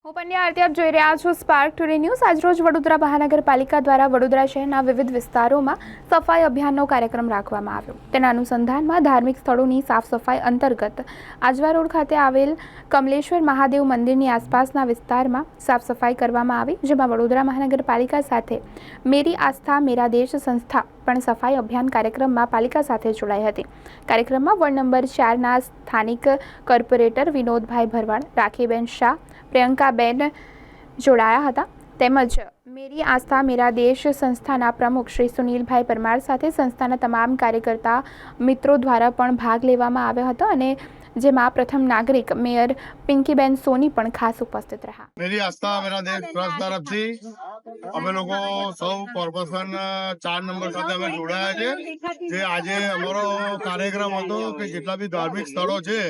હું પંડ્યા આરતી આપ જોઈ રહ્યા છો સ્પાર્ક ટુડે ન્યૂઝ। આજરોજ વડોદરા મહાનગરપાલિકા દ્વારા વડોદરા શહેરના વિવિધ વિસ્તારોમાં સફાઈ અભિયાનનો કાર્યક્રમ રાખવામાં આવ્યો। તેના અનુસંધાનમાં ધાર્મિક સ્થળોની સાફ સફાઈ અંતર્ગત આજવા રોડ ખાતે આવેલ કમલેશ્વર મહાદેવ મંદિરની આસપાસના વિસ્તારમાં સાફ સફાઈ કરવામાં આવી, જેમાં વડોદરા મહાનગરપાલિકા સાથે મેરી આસ્થા મેરા દેશ સંસ્થા પણ સફાઈ અભિયાન કાર્યક્રમમાં પાલિકા સાથે જોડાઈ હતી। કાર્યક્રમમાં વોર્ડ નંબર 4ના સ્થાનિક કોર્પોરેટર વિનોદભાઈ ભરવાડ, રાખીબેન શાહ, પ્રિયંકાબેન જોડાયા હતા, તેમજ મેરી આસ્થા મેરા દેશ સંસ્થાના પ્રમુખ શ્રી સુનિલભાઈ પરમાર સાથે સંસ્થાના તમામ કાર્યકર્તા મિત્રો દ્વારા પણ ભાગ લેવામાં આવ્યો હતો, અને જેમાં પ્રથમ નાગરિક મેયર પિંકીબેન સોની પણ ખાસ ઉપસ્થિત રહ્યા। મેરી આસ્થા મેરા દેશ ટ્રસ્ટ તરફથી અમે લોકો સૌ કોર્પોરેશન 4 નંબર સાથે અમે જોડાયા છે। જે આજે અમારો કાર્યક્રમ હતો કે જેટલા બી ધાર્મિક સ્થળો છે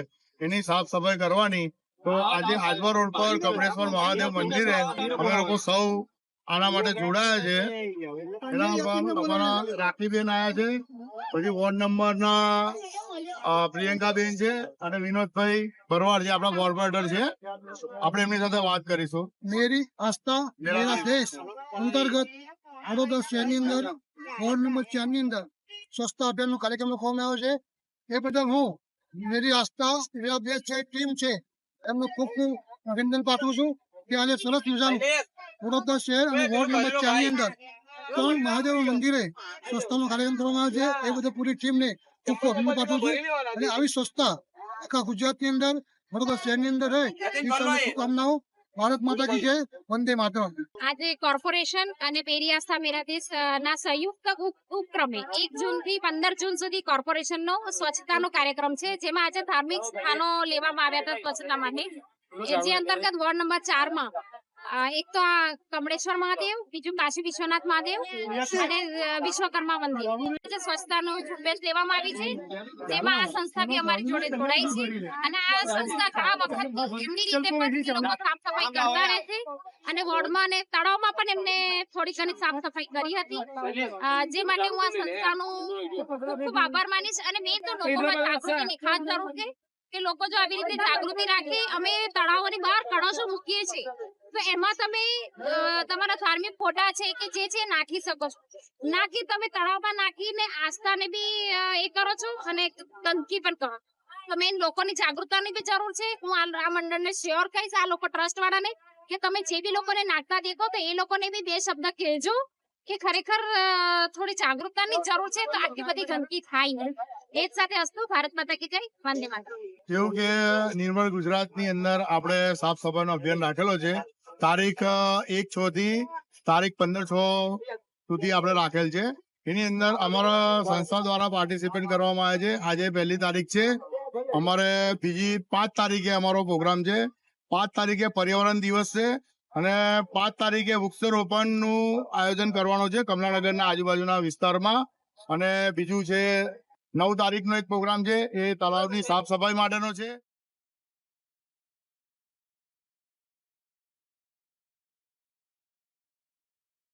એની સાફ સફાઈ કરવાની, તો આજે આજવા રોડ પર કમલેશ્વર મહાદેવ મંદિરે અમે લોકો સૌ આના માટે જોડાયા છે। એના પર અમારા રાખીબેન આવ્યા છે, પછી વોર્ડ નંબરના પ્રિયંકાબેન છે અને વિનોદભાઈ ભરવાડ જે આપણા કોર્પોરેટર છે, આપણે એમની સાથે વાત કરીશું। મેરી આસ્થા મેરા દેશ અંતર્ગત વડોદરા શહેરની અંદર વોર્ડ નંબર 4 ની અંદર સ્વચ્છતા અભિયાનનો કાર્યક્રમ રાખવામાં આવ્યો છે। એ બદલ હું મેરી આસ્થા મેરા દેશ છે ટીમ છે એમનો ખૂબ ખૂબ અભિનંદન પાઠવું છું કે આજે સરસ મજાનું વડોદરા શહેર અને વોર્ડ નંબર 4 ની અંદર 3 મહાદેવ મંદિરે સ્વચ્છતાનો કાર્યક્રમ કરવામાં આવ્યો છે। એ બધી પૂરી ટીમને ખૂબ ખૂબ અભિનંદન પાઠવું છું, અને આવી સ્વચ્છતા આખા ગુજરાતની અંદર વડોદરા શહેરની અંદર રહે એ શુભકામનાઓ। ભારત માતા કી જય, વંદે માતરમ। આજે કોર્પોરેશન અને મેરી આસ્થા મેરા દેશ ના સંયુક્ત ઉપક્રમે 1 જૂન થી 15 જૂન સુધી કોર્પોરેશનનો સ્વચ્છતાનો કાર્યક્રમ છે, જેમાં આજે ધાર્મિક સ્થાનો લેવામાં આવ્યા હતા સ્વચ્છતા માટે। જે અંતર્ગત વોર્ડ નંબર 4 માં એક તો કમલેશ્વર મહાદેવ, બીજું કાશી વિશ્વનાથ મહાદેવ અને વિશ્વકર્મા મંદિર સ્વચ્છતાનો ઝુંબેશ લેવામાં આવી છે, જેમાં આ સંસ્થા બી અમારી જોડે જોડાઈ છે, અને આ સંસ્થા ઘણા વખત એમની રીતે પણ લોકો સાફ સફાઈ કરતા રહે છે, અને વોર્ડમાં અને તળાવમાં પણ એમને થોડી ઘણી સાફ સફાઈ કરી હતી, જે માટે હું આ સંસ્થાનો ખૂબ આભાર માનીશ। અને મેં તો લોકોમાં જાગૃતિની ખાસ જરૂર છે કે લોકો જો આવી રીતે જાગૃતિ રાખે, અમે તળાવોની બહાર કળશો મૂકીએ છીએ તો એમાં તમે તમારા ધાર્મિક ફોટા છે કે જે છે નાખી શકો છો, ના કે તમે તળાવમાં નાખીને આસ્થાને બી એ કરો છો અને ગંદકી પણ કરો। તો મેં લોકોની જાગૃતતાની બી જરૂર છે। હું આ મંડળને શ્યોર કહીશ, આ લોકો ટ્રસ્ટ વાળાને, કે તમે જે બી લોકોને નાખતા દેખો તો એ લોકોને બી 2 શબ્દ કહેજો કે ખરેખર થોડી જાગૃતતાની જરૂર છે, તો આટલી બધી ગંદકી થાય નહીં। એ જ સાથે અસ્તુ, ભારત માતા કી જય, વંદે માતરમ। એવું કે નિર્મળ ગુજરાતની અંદર આપણે સાફ સફાઈનો અભિયાન રાખેલો છે। તારીખ 1/6 થી તારીખ 15/6 સુધી આપણે રાખેલ છે। એની અંદર અમારા સંસ્થા દ્વારા પાર્ટિસિપેટ કરવામાં આવે છે। આજે 1લી તારીખ છે, અમારે બીજી 5 તારીખે અમારો પ્રોગ્રામ છે। 5 તારીખે પર્યાવરણ દિવસ છે, અને 5 તારીખે વૃક્ષારોપણનું આયોજન કરવાનું છે કમલાનગરના આજુબાજુના વિસ્તારમાં। અને બીજું છે 9 તારીખનો એક પ્રોગ્રામ છે, એ તળાવની સાફ સફાઈ માટેનો છે।